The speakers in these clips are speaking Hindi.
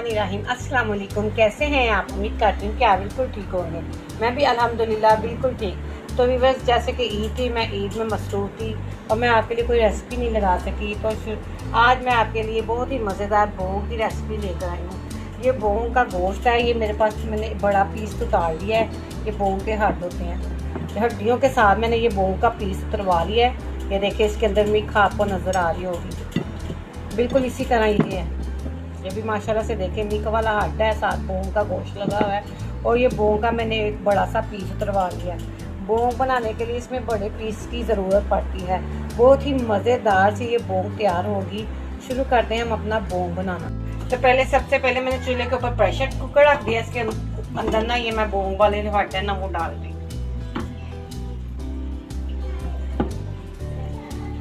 बिस्मिल्लाहिर्रहमानिर्रहीम। अस्सलाम वालेकुम। कैसे हैं आप? उम्मीद करती हूँ कि आप बिल्कुल ठीक होंगे। मैं भी अल्हम्दुलिल्लाह बिल्कुल ठीक। तो व्यूअर्स, जैसे कि ईद थी, मैं ईद में मसरूफ़ थी और मैं आपके लिए कोई रेसिपी नहीं लगा सकी। तो आज मैं आपके लिए बहुत ही मज़ेदार बोंग की रेसिपी लेकर आई हूँ। ये बोंग का गोश्त है। ये मेरे पास मैंने बड़ा पीस उतार लिया है। ये बोंग के हड्ड होते हैं, हड्डियों के साथ मैंने ये बोंग का पीस उतरवा लिया है। ये देखिए, इसके अंदर मिख आपको नज़र आ रही होगी, बिल्कुल इसी तरह ये है। ये भी माशाल्लाह से देखिए, मिक वाला हड्ड है, साथ बोंग का गोश्त लगा हुआ है। और ये बोंग का मैंने एक बड़ा सा पीस उतरवा लिया है। बोंग बनाने के लिए इसमें बड़े पीस की ज़रूरत पड़ती है। बहुत ही मज़ेदार सी ये बोंग तैयार होगी। शुरू करते हैं हम अपना बोंग बनाना। तो सबसे पहले मैंने चूल्हे के ऊपर प्रेशर कुकर रख दिया। इसके अंदर ना ये मैं बोंग वाले जो हड्ड है ना वो डाल दी।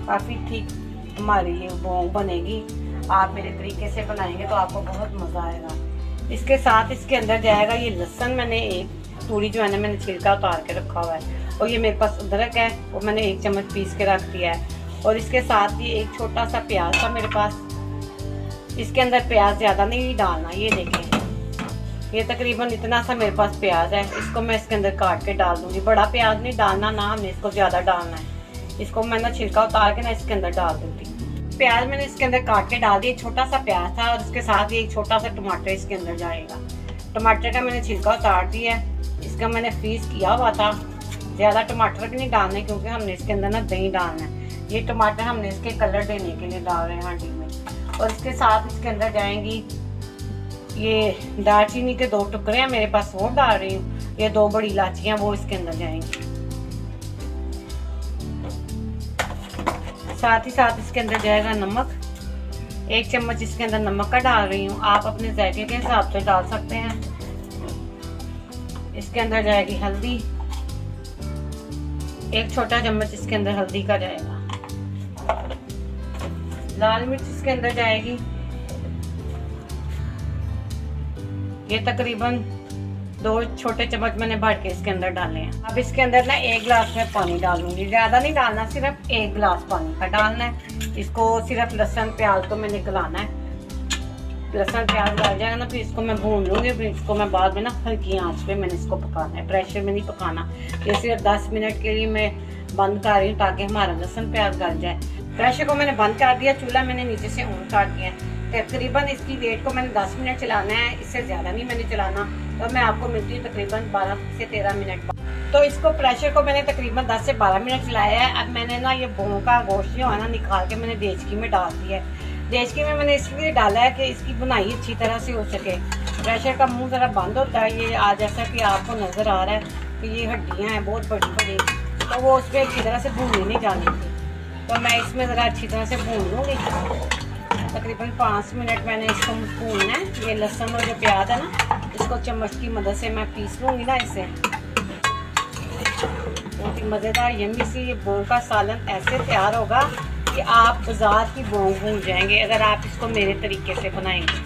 काफ़ी ठीक हमारी ये बोंग बनेगी। आप मेरे तरीके से बनाएंगे तो आपको बहुत मज़ा आएगा। इसके साथ इसके अंदर जाएगा ये लहसुन। मैंने एक तूड़ी जो है ना, मैंने छिलका उतार के रखा हुआ है। और ये मेरे पास अदरक है, वो मैंने 1 चम्मच पीस के रख दिया है। और इसके साथ ये एक छोटा सा प्याज था मेरे पास। इसके अंदर प्याज ज़्यादा नहीं डालना। ये देखें, ये तकरीबन इतना सा मेरे पास प्याज है। इसको मैं इसके अंदर काट के डाल दूँगी। बड़ा प्याज नहीं डालना, ना हमने इसको ज़्यादा डालना है। इसको मैं ना छिलका उतार के ना इसके अंदर डाल दूँगी। प्याज मैंने इसके अंदर काट के डाल दिया। छोटा सा प्याज था और इसके साथ ही एक छोटा सा टमाटर इसके अंदर जाएगा। टमाटर का मैंने छिलका उतार दिया है। इसका मैंने फ्रीज किया हुआ था। ज़्यादा टमाटर भी नहीं डालने, क्योंकि हमने इसके अंदर ना दही डालना है। ये टमाटर हमने इसके कलर देने के लिए डाल रहे हैं हांडी में। और इसके साथ इसके अंदर जाएंगी ये दालचीनी के 2 टुकड़े हैं मेरे पास, वो डाल रही हूँ। ये 2 बड़ी इलायचियाँ वो इसके अंदर जाएंगी। साथ ही साथ इसके अंदर जाएगा नमक। 1 चम्मच इसके अंदर नमक का डाल रही हूँ। आप अपने जायके के हिसाब से डाल सकते हैं। इसके अंदर जाएगी हल्दी। 1 छोटा चम्मच इसके अंदर हल्दी का जाएगा। लाल मिर्च इसके अंदर जाएगी। ये तकरीबन 2 छोटे चम्मच मैंने भर के इसके अंदर डाले हैं। अब इसके अंदर ना 1 गिलास में पानी डालूंगी। ज़्यादा नहीं डालना, सिर्फ 1 गिलास पानी का डालना है। इसको सिर्फ लहसुन प्याज को मैंने गलाना है। लहसुन प्याज डाल जाएगा ना, फिर इसको मैं भून लूँगी। फिर इसको मैं बाद में ना हल्की आंच पे मैंने इसको पकाना है, प्रेशर में नहीं पकाना। ये सिर्फ 10 मिनट के लिए मैं बंद कर रही हूँ ताकि हमारा लहसुन प्याज गल जाए। प्रेशर को मैंने बंद कर दिया। चूल्हा मैंने नीचे से ऑन कर दिया है। तकरीबन इसकी वेट को मैंने 10 मिनट चलाना है, इससे ज़्यादा नहीं मैंने चलाना। तो मैं आपको मिलती हूँ तकरीबन 12 से 13 मिनट बाद। तो इसको प्रेशर को मैंने तकरीबन 10 से 12 मिनट चलाया है। अब मैंने ना ये बोंग का गोश्त जो है ना निकाल के मैंने देचकी में डाल दिया है। देचकी में मैंने इसलिए डाला है कि इसकी बुनाई अच्छी तरह से हो सके। प्रेशर का मुँह ज़रा बंद होता है। ये आज जैसा कि आपको नज़र आ रहा है कि ये हड्डियाँ हैं बहुत बड़ी बड़ी, तो वो उस पर अच्छी तरह से भूननी नहीं जानी थी। तो मैं इसमें ज़रा अच्छी तरह से भून लूँगी। तकरीबन 5 मिनट मैंने इसको भूनना है। ये लहसुन और जो प्याज है ना, इसको चम्मच की मदद से मैं पीस लूँगी ना इसे। बहुत ही मज़ेदार यम्मी सी ये बोंग का सालन ऐसे तैयार होगा कि आप बाजार की बोंग भूल जाएंगे अगर आप इसको मेरे तरीके से बनाएंगे।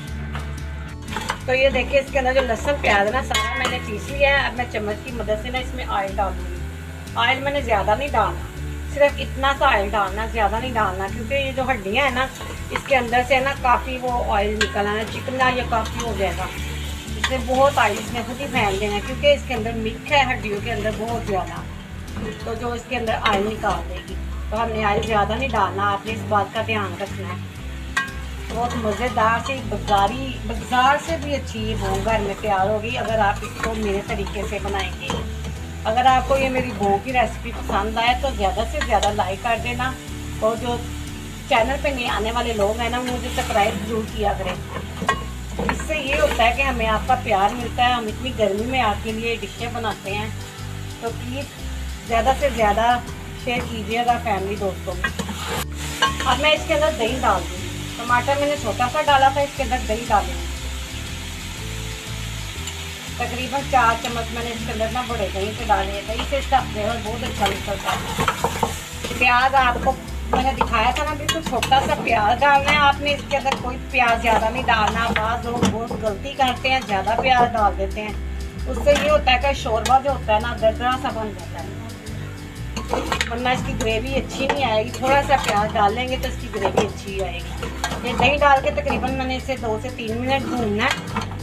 तो ये देखिए, इसके अंदर जो लहसुन प्याज है ना, सारा मैंने पीस लिया है। अब मैं चम्मच की मदद से ना इसमें ऑयल डालूँगी। ऑयल मैंने ज़्यादा नहीं डालना, सिर्फ इतना सा ऑयल डालना, ज़्यादा नहीं डालना, क्योंकि ये जो हड्डियाँ हैं ना, इसके अंदर से ना काफ़ी वो ऑयल निकलना है, चिकना या काफ़ी हो जाएगा। इसमें बहुत ऑयल इसमें खुद ही फैल देना, क्योंकि इसके अंदर मिक है हड्डियों के अंदर बहुत ज़्यादा, तो जो इसके अंदर ऑयल निकाल देगी। तो हमने ऑयल ज़्यादा नहीं डालना, आपने इस बात का ध्यान रखना है। बहुत मज़ेदार सी बाजार से भी अच्छी ये बोंग घर में तैयार होगी अगर आप इसको मेरे तरीके से बनाएंगे। अगर आपको ये मेरी बोंग की रेसिपी पसंद आए तो ज़्यादा से ज़्यादा लाइक कर देना। और जो चैनल पे नए आने वाले लोग हैं ना, मुझे सब्सक्राइब जरूर किया करें। इससे ये होता है कि हमें आपका प्यार मिलता है। हम इतनी गर्मी में आपके लिए डिशें बनाते हैं, तो प्लीज़ ज़्यादा से ज़्यादा शेयर कीजिएगा फैमिली दोस्तों में। अब मैं इसके अंदर दही डाल दूँगी। टमाटर मैंने छोटा सा डाला था, इसके अंदर दही डालूँगी। तकरीबन 4 चम्मच मैंने इसके अंदर ना बड़े दही से डाले हैं। दही से इसका फ्लेवर बहुत अच्छा निकलता है। प्याज आपको मैंने दिखाया था ना, बिल्कुल छोटा सा प्याज डालना है आपने। इसके अंदर कोई प्याज ज़्यादा नहीं डालना। बाज़ लोग बहुत गलती करते हैं, ज़्यादा प्याज डाल देते हैं। उससे ये होता है कि शोरबा जो होता है ना, दरदरा सा बन जाता है, वरना इसकी ग्रेवी अच्छी नहीं आएगी। थोड़ा सा प्याज डालेंगे तो इसकी ग्रेवी अच्छी आएगी। ये दही डाल के तकरीबन मैंने इसे 2 से 3 मिनट भूनना है,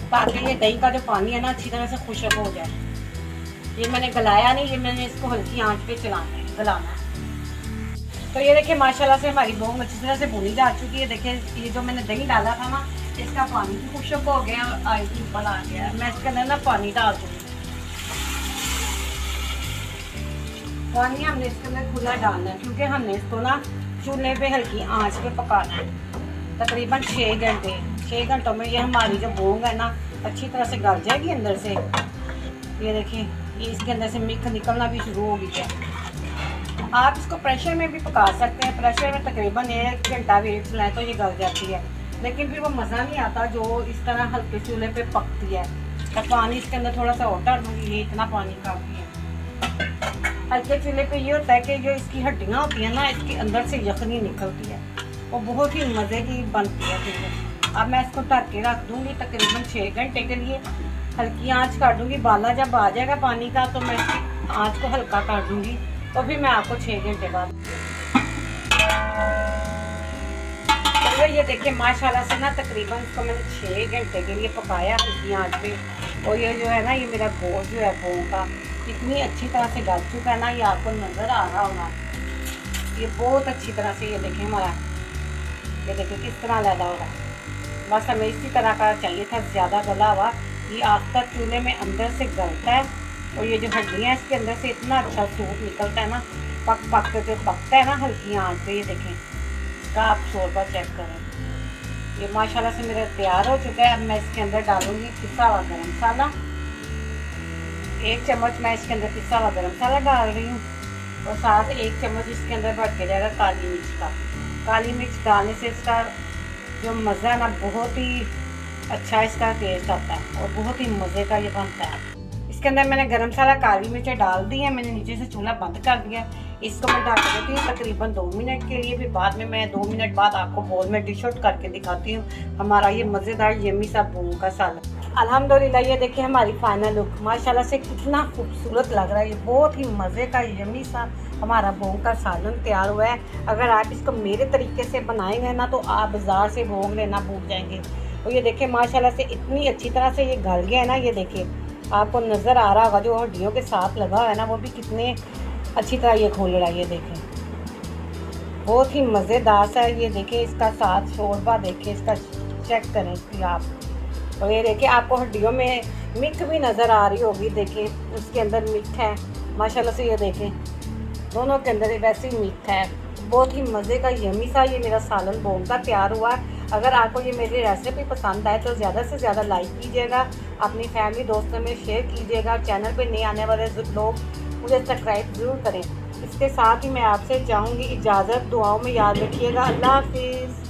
ताकि ये दही का जो पानी है ना अच्छी तरह से खुशक हो जाए। ये मैंने गलाया नहीं, ये मैंने इसको हल्की आंच पे गलाना है। तो ये देखिए माशाल्लाह से हमारी बोंग अच्छी तरह से भुनी जा चुकी है। देखिए ये जो मैंने दही डाला था ना, इसका पानी भी खुशक हो गया, आयत ऊपर आ गया। मैं इसके अंदर ना पानी डाल दूँगी। पानी हमने इसके अंदर खुला डालना है, क्योंकि हमने इसको ना चूल्हे पे हल्की आंच पे पकाना है तकरीबन 6 घंटे। 6 घंटों में ये हमारी जो बोंग है ना अच्छी तरह से गल जाएगी अंदर से। ये देखिए ये इसके अंदर से मिल्क निकलना भी शुरू हो गई है। आप इसको प्रेशर में भी पका सकते हैं। प्रेशर में तकरीबन 1 घंटा वेट चलाएं तो ये गल जाती है, लेकिन फिर वो मज़ा नहीं आता जो इस तरह हल्के चूल्हे पे पकती है। तो पानी इसके अंदर थोड़ा सा और डाल दूँगी, ये इतना पानी काफ़ी है। हल्के चूल्हे पे ये होता है कि जो इसकी हड्डियाँ होती हैं ना, इसके अंदर से यखनी निकलती है, वो बहुत ही मज़े की बनती है। फिर अब मैं इसको ढक के रख दूँगी तकरीबन 6 घंटे के लिए। हल्की आंच कर दूँगी। बाला जब आ जाएगा पानी का तो मैं इसकी आंच को हल्का कर दूँगी, तो फिर मैं आपको 6 घंटे बाद। तो ये देखिए माशाल्लाह से ना तकरीबन इसको मैंने 6 घंटे के लिए पकाया हल्की आंच पे। और ये जो है ना, ये मेरा गोश्त जो है बोंग का इतनी अच्छी तरह से गल चुका है ना, ये आपको नज़र आ रहा होगा। ये बहुत अच्छी तरह से, ये देखिए हमारा, ये देखिए किस तरह लगा हो रहा है। बस हमें इसी तरह का चाहिए था, ज़्यादा गला हुआ। ये आफ्टर चूल्हे में अंदर से गलता है, और ये जो हड्डियाँ इसके अंदर से इतना अच्छा सूप निकलता है ना, पक के जो पकता है ना हल्की आंच पे। ये देखें इसका आप शोरबा चेक करें। ये माशाल्लाह से मेरा तैयार हो चुका है। अब मैं इसके अंदर डालूंगी पिसा हुआ गरम मसाला। 1 चम्मच मैं इसके अंदर पिसा हुआ गरम मसाला डाल रही हूँ, और साथ 1 चम्मच इसके अंदर बढ़ के जाएगा काली मिर्च का। काली मिर्च डालने से इसका जो मज़ा है ना, बहुत ही अच्छा इसका टेस्ट आता है और बहुत ही मज़े का ये बनता है। इसके अंदर मैंने गरम मसाला काली मिर्चें डाल दी हैं। मैंने नीचे से चूल्हा बंद कर दिया। इसको मैं ढक देती हूँ तकरीबन 2 मिनट के लिए। फिर बाद में मैं 2 मिनट बाद आपको बोल में डिश आउट करके दिखाती हूँ हमारा ये मज़ेदार यम्मी सा बोंग का सालन। अल्हम्दुलिल्लाह ये देखिए हमारी फाइनल लुक माशाल्लाह से कितना खूबसूरत लग रहा है। ये बहुत ही मज़े का यम्मी सा हमारा बोंग का सालन तैयार हुआ है। अगर आप इसको मेरे तरीके से बनाएंगे ना, तो आप बाज़ार से बोंग लेना भूल जाएंगे। और ये देखिए माशाल्लाह से इतनी अच्छी तरह से ये गल गया है ना। ये देखिए आपको नज़र आ रहा होगा, जो हड्डियों के साथ लगा हुआ है ना, वो भी कितने अच्छी तरह ये खोल रहा है। ये देखें बहुत ही मज़ेदार सा है। ये देखिए इसका साथ शोरबा देखिए, इसका चेक करें इसकी आप। और ये देखिए आपको हड्डियों में मिक भी नज़र आ रही होगी। देखिए उसके अंदर मिक है माशाल्लाह से। ये देखें दोनों के अंदर वैसे ही मिक है। बहुत ही मज़े का यम्मी सा ये मेरा सालन बोंग का तैयार हुआ है। अगर आपको ये मेरी रेसिपी पसंद आए तो ज़्यादा से ज़्यादा लाइक कीजिएगा, अपनी फैमिली दोस्तों में शेयर कीजिएगा। चैनल पे नए आने वाले लोग मुझे सब्सक्राइब ज़रूर करें। इसके साथ ही मैं आपसे चाहूँगी इजाज़त। दुआओं में याद रखिएगा। अल्लाह हाफिज़।